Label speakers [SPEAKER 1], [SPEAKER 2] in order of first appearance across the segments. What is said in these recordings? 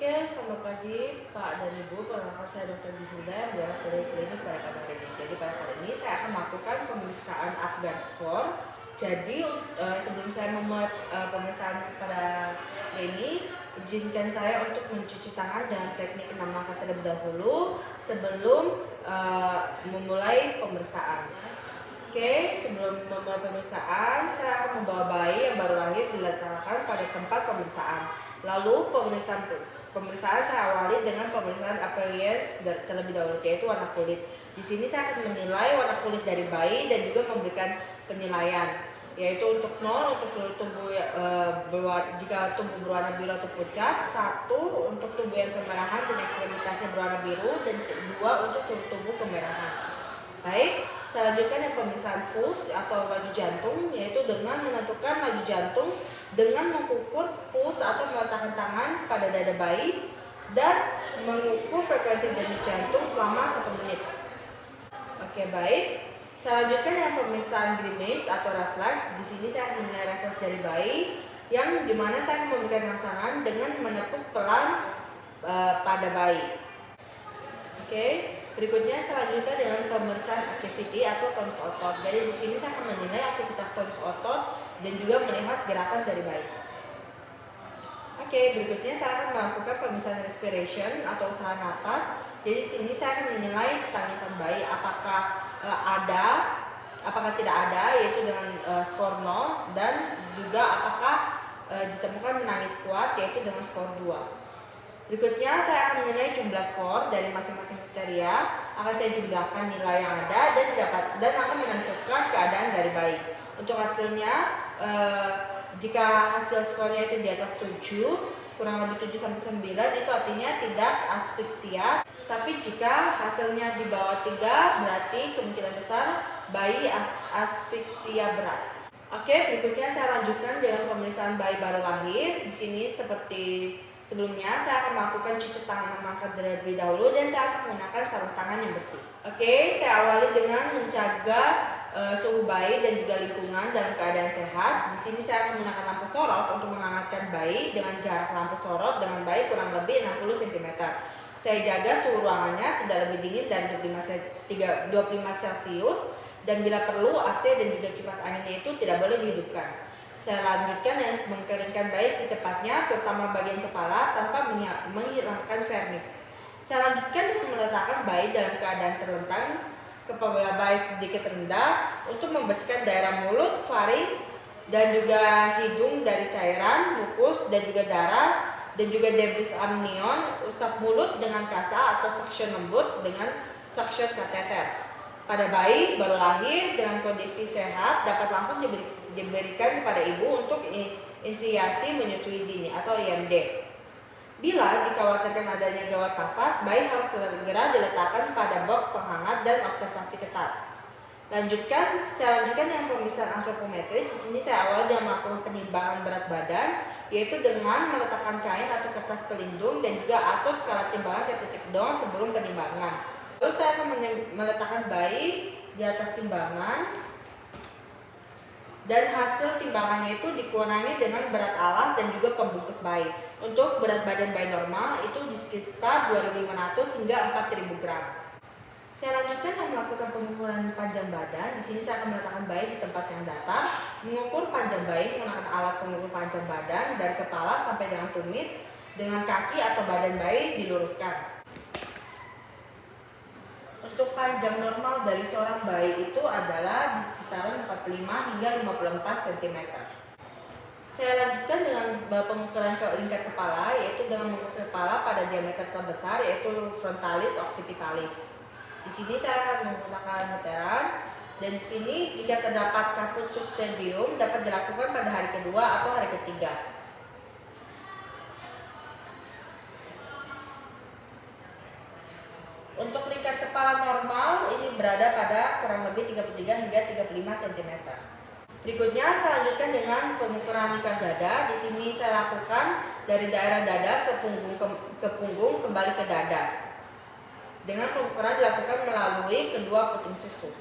[SPEAKER 1] Oke, selamat pagi Pak dan Ibu. Perkenalkan saya Dr. Gisinda yang berada dari klinik pada hari ini. Jadi pada kali ini saya akan melakukan pemeriksaan Apgar Score. Jadi sebelum saya memulai pemeriksaan pada hari ini, izinkan saya untuk mencuci tangan dengan teknik 6 langkah terlebih dahulu sebelum memulai pemeriksaan. Oke, sebelum memulai pemeriksaan, saya akan membawa bayi yang baru lahir diletakkan pada tempat pemeriksaan. Lalu pemeriksaan saya awali dengan pemeriksaan appearance terlebih dahulu, yaitu warna kulit. Di sini saya akan menilai warna kulit dari bayi dan juga memberikan penilaian, yaitu untuk 0 untuk seluruh tubuh jika tubuh berwarna biru atau pucat, 1 untuk tubuh yang kemerahan dan ekstremitasnya berwarna biru, dan 2 untuk seluruh tubuh kemerahan. Baik, selanjutnya yang pemeriksaan puls atau laju jantung, yaitu dengan menentukan laju jantung dengan mengukur puls atau meletakkan tangan pada dada bayi dan mengukur frekuensi denyut jantung selama 1 menit. Oke, baik. Selanjutnya yang pemeriksaan grimace atau refleks. Di sini saya akan menilai refleks dari bayi, yang dimana saya akan memberikan rangsangan dengan menepuk pelan pada bayi. Oke, berikutnya selanjutnya dengan pemeriksaan activity atau tonus otot. Jadi di sini saya akan menilai aktivitas tonus otot dan juga melihat gerakan dari bayi. Oke, berikutnya saya akan melakukan pemeriksaan respiration atau usaha napas. Jadi di sini saya akan menilai tangisan bayi apakah apakah tidak ada, yaitu dengan skor 0, dan juga apakah ditemukan menangis kuat, yaitu dengan skor 2. Berikutnya saya akan menilai jumlah skor dari masing-masing kriteria. Akan saya jumlahkan nilai yang ada dan akan menentukan keadaan dari bayi. Untuk hasilnya, jika hasil skornya itu di atas 7, kurang lebih 7-9, itu artinya tidak asfiksia. Tapi jika hasilnya di bawah 3, berarti kemungkinan besar bayi asfiksia berat. Oke, berikutnya saya lanjutkan dengan pemeriksaan bayi baru lahir. Di sini seperti sebelumnya, saya akan melakukan cuci tangan terlebih dahulu dan saya akan menggunakan sarung tangan yang bersih. Oke, saya awali dengan menjaga suhu bayi dan juga lingkungan dalam keadaan sehat. Di sini saya akan menggunakan lampu sorot untuk menghangatkan bayi dengan jarak lampu sorot dengan bayi kurang lebih 60 cm. Saya jaga suhu ruangannya tidak lebih dingin dari 25 Celcius, dan bila perlu AC dan juga kipas anginnya itu tidak boleh dihidupkan. Saya lanjutkan dengan mengeringkan bayi secepatnya, terutama bagian kepala, tanpa menghilangkan vernix. Saya lanjutkan dengan meletakkan bayi dalam keadaan terlentang, kepala bayi sedikit rendah, untuk membersihkan daerah mulut, faring, dan juga hidung dari cairan, mukus, dan juga darah, dan juga debris amnion. Usap mulut dengan kasa atau suction lembut dengan suction kateter. Pada bayi baru lahir dengan kondisi sehat dapat langsung diberikan kepada ibu untuk inisiasi menyusui dini atau IMD. Bila dikhawatirkan adanya gawat nafas, bayi harus segera diletakkan pada box penghangat dan observasi ketat. Saya lanjutkan dengan pemeriksaan antropometri. Di sini saya awal dengan melakukan penimbangan berat badan, yaitu dengan meletakkan kain atau kertas pelindung dan juga atur skala timbangan ke titik down sebelum penimbangan. Lalu saya akan meletakkan bayi di atas timbangan, dan hasil timbangannya itu dikurangi dengan berat alas dan juga pembungkus bayi. Untuk berat badan bayi normal itu di sekitar 2.500 hingga 4.000 gram. Saya lanjutkan dengan melakukan pengukuran panjang badan. Di sini saya akan meletakkan bayi di tempat yang datar, mengukur panjang bayi menggunakan alat pengukur panjang badan dari kepala sampai dengan tumit, dengan kaki atau badan bayi diluruskan. Untuk panjang normal dari seorang bayi itu adalah di kisaran 45 hingga 54 cm. Saya lanjutkan dengan pengukuran lingkar kepala, yaitu dengan mengukur kepala pada diameter terbesar, yaitu frontalis occipitalis. Di sini saya akan menggunakan meteran, dan di sini jika terdapat kaput subsidium dapat dilakukan pada hari kedua atau hari ketiga. Untuk lingkar kepala normal ini berada pada kurang lebih 33 hingga 35 cm. Berikutnya saya lanjutkan dengan pengukuran lingkar dada. Di sini saya lakukan dari daerah dada ke punggung kembali ke dada. Dengan pengukuran dilakukan melalui kedua puting susu.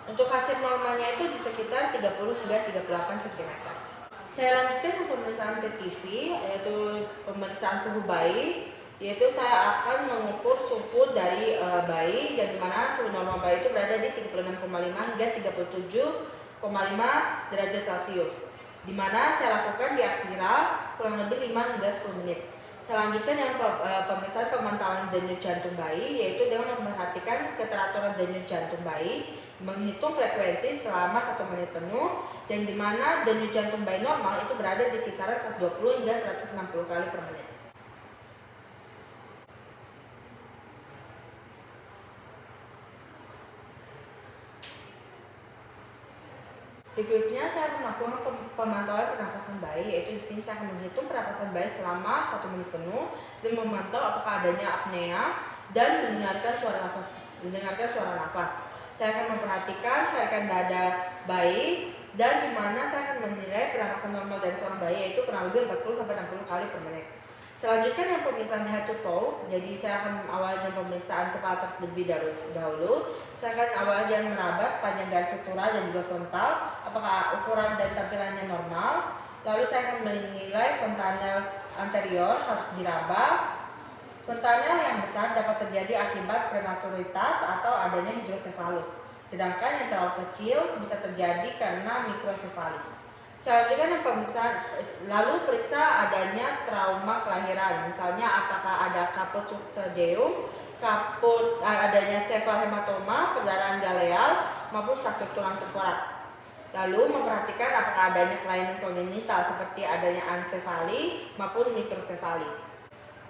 [SPEAKER 1] Untuk hasil normalnya itu di sekitar 30 hingga 38 cm. Saya lanjutkan ke pemeriksaan TTV, yaitu pemeriksaan suhu bayi, yaitu saya akan mengukur suhu dari bayi, dan dimana suhu normal bayi itu berada di 36,5 hingga 37,5 derajat Celcius. Dimana saya lakukan di aksira kurang lebih 5 hingga 10 menit. Saya lanjutkan dengan pemeriksaan pemantauan denyut jantung bayi, yaitu dengan memperhatikan keteraturan denyut jantung bayi, menghitung frekuensi selama 1 menit penuh, dan di mana denyut jantung bayi normal itu berada di kisaran 120 hingga 160 kali per menit. Berikutnya saya akan melakukan pemantauan pernafasan bayi, yaitu di sini saya akan menghitung pernafasan bayi selama 1 menit penuh dan memantau apakah adanya apnea dan mendengarkan suara nafas. Saya akan memperhatikan tarikan dada bayi, dan di mana saya akan menilai pernafasan normal dari seorang bayi, yaitu kurang lebih 40-60 kali per menit. Selanjutnya yang pemeriksaan head to toe, jadi saya akan awali dengan pemeriksaan kepala terlebih dahulu. Saya akan awali dengan meraba sepanjang garis sutura dan juga frontal, apakah ukuran dan tampilannya normal. Lalu saya akan menilai fontanel anterior harus diraba. Fontanel yang besar dapat terjadi akibat prematuritas atau adanya hidrosefalus, sedangkan yang terlalu kecil bisa terjadi karena mikrosefali. Selanjutnya pemeriksaan, lalu periksa adanya trauma kelahiran, misalnya apakah ada kaput subsidium, adanya sefal hematoma, perdarahan galeal, maupun fraktur tulang tengkorak. Lalu memperhatikan apakah adanya kelainan kongenital seperti adanya ancefali maupun mikrosefali.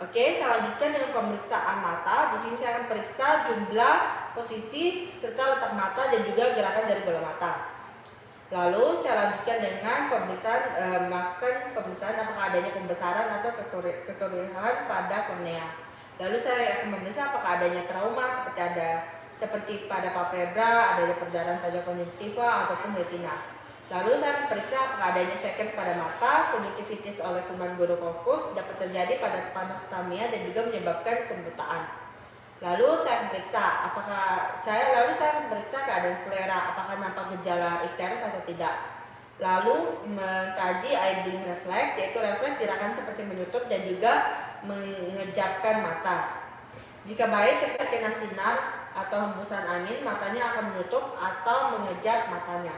[SPEAKER 1] Oke, saya lanjutkan dengan pemeriksaan mata. Di sini saya akan periksa jumlah, posisi, serta letak mata dan juga gerakan dari bola mata. Lalu saya lanjutkan dengan pemeriksaan apakah adanya pembesaran atau kekeringan pada kornea. Lalu saya akan memeriksa apakah adanya trauma seperti pada palpebra, adanya perdarahan pada konjungtiva ataupun retina. Lalu saya akan periksa apakah adanya sekret pada mata, konjungtivitis oleh kuman gonococcus dapat terjadi pada panostamia dan juga menyebabkan kebutaan. Lalu saya akan periksa keadaan sklera, apakah nampak gejala ikteris atau tidak. Lalu mengkaji eye blink reflex, yaitu refleks gerakan seperti menutup dan juga mengejapkan mata. Jika bayi terkena sinar atau hembusan angin, matanya akan menutup atau mengejap matanya.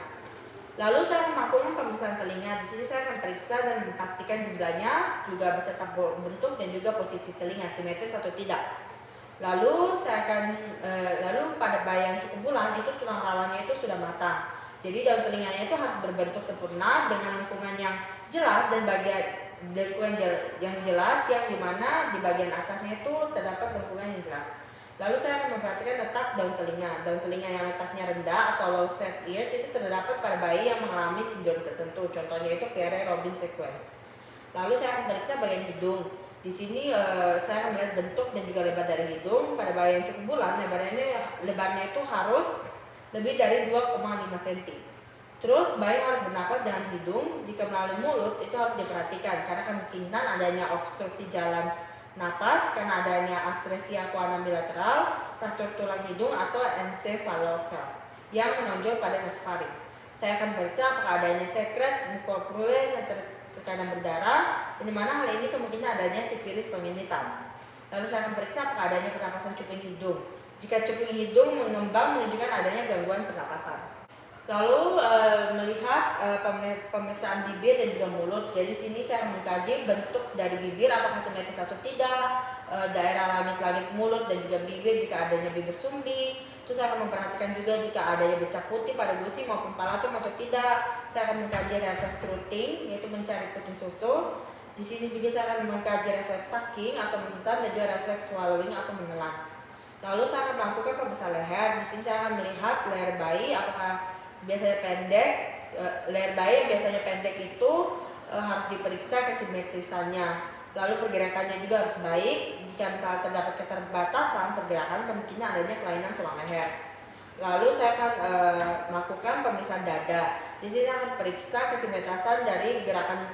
[SPEAKER 1] Lalu saya akan melakukan pemeriksaan telinga. Di sini saya akan periksa dan memastikan jumlahnya, juga beserta bentuk dan juga posisi telinga simetris atau tidak. Lalu pada bayi yang cukup bulan itu tulang rawannya itu sudah matang. Jadi daun telinganya itu harus berbentuk sempurna dengan lengkungan yang jelas dan lengkungan yang jelas, yang dimana di bagian atasnya itu terdapat lengkungan yang jelas. Lalu saya akan memperhatikan letak daun telinga. Daun telinga yang letaknya rendah atau low set ears itu terdapat pada bayi yang mengalami sindrom tertentu. Contohnya itu Pierre-Robin sequence. Lalu saya akan periksa bagian hidung. Di sini saya akan melihat bentuk dan juga lebar dari hidung. Pada bayi yang cukup bulan, lebarnya itu harus lebih dari 2,5 cm. Terus bayi harus bernapas dengan hidung. Jika melalui mulut itu harus diperhatikan karena kemungkinan adanya obstruksi jalan napas karena adanya atresia koana bilateral, fraktur tulang hidung atau encephalocele yang menonjol pada nasofaring. Saya akan periksa apakah adanya sekret mucopurulent yang terkadang berdarah, di mana hal ini kemungkinan adanya sifilis kongenital. Lalu saya akan periksa apakah adanya pernapasan cuping hidung. Jika cuping hidung mengembang menunjukkan adanya gangguan pernapasan. Lalu melihat pemeriksaan bibir dan juga mulut. Jadi sini saya mengkaji bentuk dari bibir apakah simetris atau tidak, daerah langit-langit mulut dan juga bibir jika adanya bibir sumbi. Terus saya akan memperhatikan juga jika adanya bercak putih pada gusi maupun palatum atau tidak. Saya akan mengkaji refleks rooting, yaitu mencari puting susu. Di sini juga saya akan mengkaji refleks sucking atau menghisap dan juga refleks swallowing atau menelan. Lalu saya akan melakukan pemeriksaan leher. Di sini saya akan melihat leher bayi apakah biasanya pendek. Leher bayi yang biasanya pendek itu harus diperiksa kesimetrisannya. Lalu pergerakannya juga harus baik. Jika misalnya terdapat keterbatasan pergerakan, kemungkinan adanya kelainan tulang leher. Lalu saya akan melakukan pemeriksaan dada. Di sini akan periksa kesimetrisan dari gerakan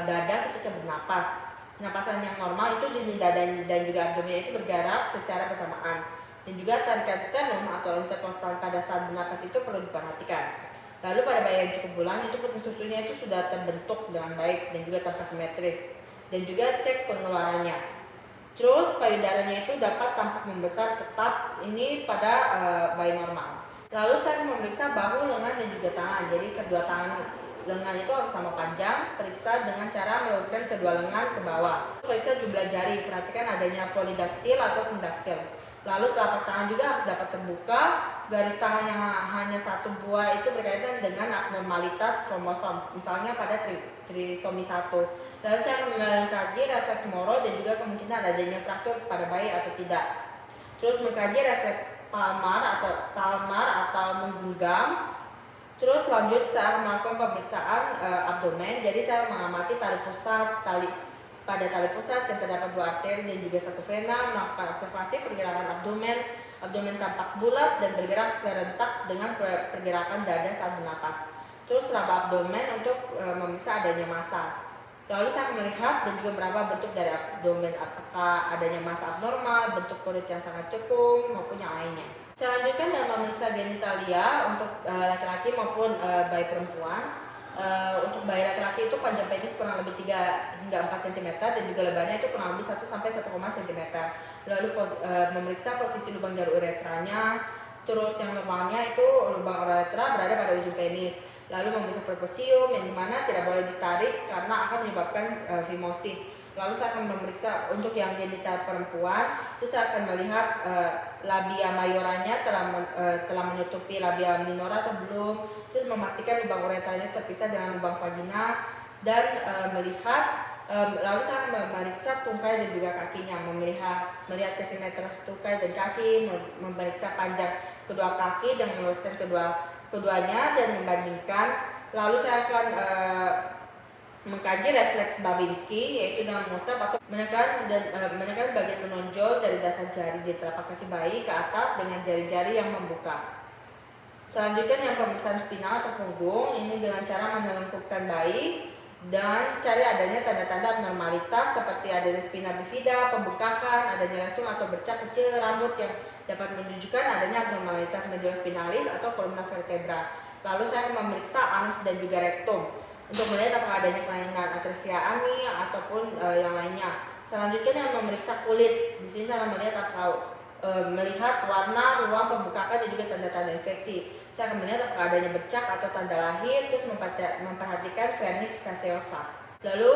[SPEAKER 1] dada ketika bernapas. Pernapasan yang normal itu di dada dan juga abdomen itu bergerak secara bersamaan. Dan juga tarikan sternum atau interkostal pada saat bernapas itu perlu diperhatikan. Lalu pada bayi yang cukup bulan itu putih susunya itu sudah terbentuk dengan baik dan juga tanpa simetris, dan juga cek pengeluarannya. Terus payudaranya itu dapat tampak membesar tetap ini pada bayi normal. Lalu saya memeriksa bahu, lengan, dan juga tangan. Jadi kedua tangan lengan itu harus sama panjang. Periksa dengan cara meluruskan kedua lengan ke bawah. Periksa jumlah jari. Perhatikan adanya polidaktil atau sindaktil. Lalu telapak tangan juga harus dapat terbuka. Garis tangan yang hanya satu buah itu berkaitan dengan abnormalitas kromosom, misalnya pada trisomi 1. Lalu saya mengkaji refleks Moro dan juga kemungkinan adanya fraktur pada bayi atau tidak. Terus mengkaji refleks palmar atau menggenggam. Terus lanjut saya melakukan pemeriksaan abdomen. Jadi saya mengamati tali pusat yang terdapat 2 arteri dan juga 1 vena, melakukan observasi pergerakan abdomen tampak bulat dan bergerak serentak dengan pergerakan dada saat bernapas. Terus raba abdomen untuk memeriksa adanya massa. Lalu saya melihat dan juga meraba bentuk dari abdomen, apakah adanya massa abnormal, bentuk perut yang sangat cekung maupun yang lainnya. Selanjutnya dalam memeriksa genitalia untuk laki-laki maupun bayi perempuan. Untuk bayi laki-laki itu panjang penis kurang lebih 3 hingga 4 cm dan juga lebarnya itu kurang lebih 1 sampai 1,5 cm. Lalu memeriksa posisi lubang jarum uretranya. Terus yang normalnya itu lubang uretra berada pada ujung penis. Lalu memeriksa preposium yang dimana tidak boleh ditarik karena akan menyebabkan fimosis. Lalu saya akan memeriksa untuk yang genital perempuan, itu saya akan melihat labia mayoranya telah menutupi labia minora atau belum. Terus memastikan lubang uretranya terpisah dengan lubang vagina dan lalu saya akan memeriksa tungkai dan juga kakinya, melihat kesimetris tungkai dan kaki, memeriksa panjang kedua kaki dan meluruskan keduanya dan membandingkan. Lalu saya akan mengkaji refleks Babinski, yaitu dengan mengusap atau menekan bagian menonjol dari dasar jari di telapak kaki bayi ke atas dengan jari-jari yang membuka. Selanjutnya yang pemeriksaan spinal atau punggung, ini dengan cara menelungkupkan bayi dan cari adanya tanda-tanda abnormalitas seperti adanya spina bifida, pembengkakan, adanya lesung atau bercak kecil rambut yang dapat menunjukkan adanya abnormalitas medula spinalis atau kolumna vertebra. Lalu saya memeriksa anus dan juga rektum untuk melihat apakah adanya kelainan atresia ani ataupun yang lainnya. Selanjutnya yang memeriksa kulit. Di sini saya melihat melihat warna, ruang pembengkakan dan juga tanda-tanda infeksi. Saya akan melihat apakah adanya bercak atau tanda lahir, terus memperhatikan vernix caseosa. Lalu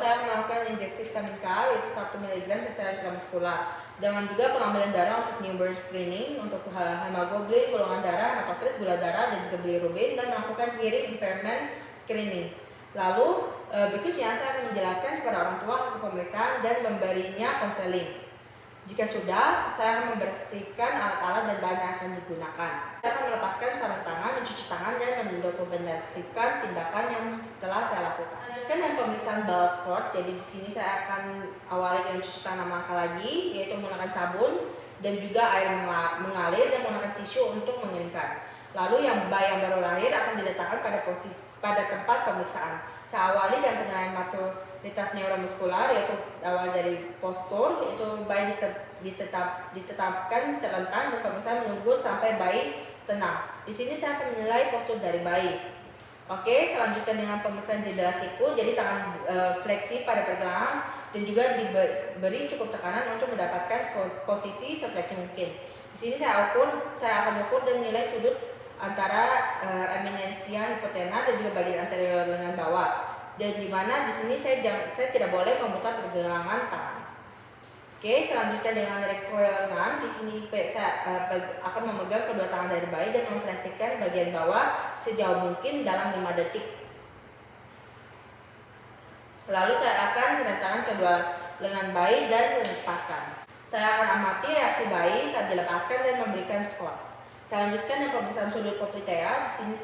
[SPEAKER 1] saya melakukan injeksi vitamin K yaitu 1 mg secara intramuskular. Dengan juga pengambilan darah untuk newborn screening untuk hemoglobin, golongan darah, hematokrit, gula darah dan juga bilirubin, dan melakukan hearing impairment screening. Lalu berikutnya saya akan menjelaskan kepada orang tua hasil pemeriksaan dan memberinya konseling. Jika sudah, saya akan membersihkan alat-alat dan bahan yang akan digunakan. Saya akan melepaskan sarung tangan, mencuci tangan, dan mendokumentasikan tindakan yang telah saya lakukan. Lanjutkan dengan pemeriksaan bowel sport. Jadi di sini saya akan awali dengan cuci tangan langkah lagi, yaitu menggunakan sabun dan juga air mengalir dan menggunakan tisu untuk mengeringkan. Lalu yang bayi yang baru lahir akan diletakkan pada tempat pemeriksaan. Saya awali dengan penilaian maturitas neuromuskular, yaitu awal dari postur, yaitu bayi ditetapkan terlentang dan pemeriksaan menunggu sampai bayi tenang. Di sini saya akan menilai postur dari bayi. Oke, selanjutnya dengan pemeriksaan jendela siku, jadi tangan fleksi pada pergelangan dan juga diberi cukup tekanan untuk mendapatkan posisi sefleksi mungkin. Di sini saya akan ukur dan nilai sudut antara eminensia hipotena dan juga bagian anterior lengan bawah. Dan dimana di sini saya tidak boleh memutar pergelangan tangan. Oke, selanjutnya dengan recoil lengan, di sini saya akan memegang kedua tangan dari bayi dan memfleksikan bagian bawah sejauh mungkin dalam 5 detik. Lalu saya akan merentangkan kedua lengan bayi dan melepaskan. Saya akan amati reaksi bayi saat dilepaskan dan memberikan skor. Selanjutnya yang pemeriksaan sudut poplitea. Di sini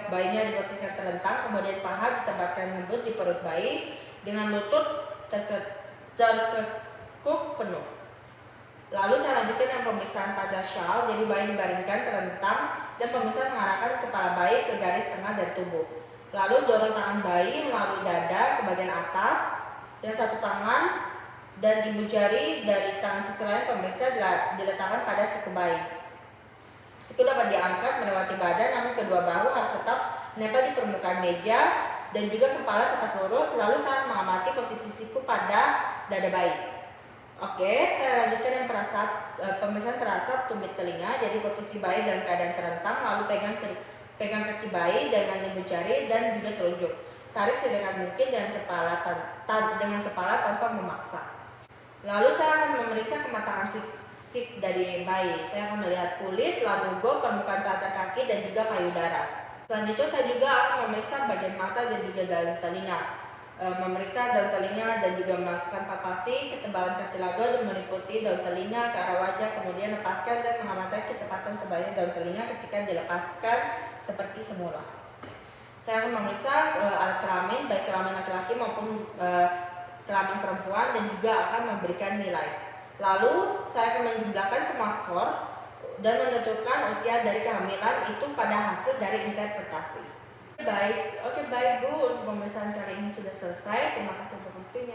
[SPEAKER 1] bayinya diposisikan terlentang, kemudian paha ditempatkan ngebut di perut bayi dengan lutut terkekuk penuh. Lalu saya lanjutkan yang pemeriksaan tanda shawl. Jadi bayi dibaringkan terlentang dan pemeriksaan mengarahkan kepala bayi ke garis tengah dari tubuh. Lalu dorong tangan bayi melalui dada ke bagian atas dan satu tangan dan ibu jari dari tangan sisi lain pemeriksa diletakkan pada siku bayi. Siku dapat diangkat melewati badan, namun kedua bahu harus tetap menempel di permukaan meja, dan juga kepala tetap lurus. Lalu saya mengamati posisi siku pada dada bayi. Oke, saya lanjutkan yang pemeriksaan perasat tumit telinga. Jadi posisi bayi dalam keadaan terentang, lalu pegang kaki bayi dengan ibu jari dan juga telunjuk. Tarik sedekat mungkin dengan kepala tanpa memaksa. Lalu saya akan memeriksa kematangan fisik dari bayi. Saya akan melihat kulit, lanugo, permukaan pelacak kaki, dan juga payudara. Selain itu saya juga akan memeriksa bagian mata dan juga daun telinga. Memeriksa daun telinga dan juga melakukan palpasi ketebalan kartilago dan meliputi daun telinga ke arah wajah, kemudian lepaskan dan mengamati kecepatan tebalnya daun telinga ketika dilepaskan seperti semula. Saya akan memeriksa alat kelamin, baik kelamin laki-laki maupun kelamin perempuan, dan juga akan memberikan nilai. Lalu saya akan menjumlahkan semua skor dan menentukan usia dari kehamilan itu pada hasil dari interpretasi. Baik Bu, untuk pemeriksaan kali ini sudah selesai. Terima kasih untuk waktunya.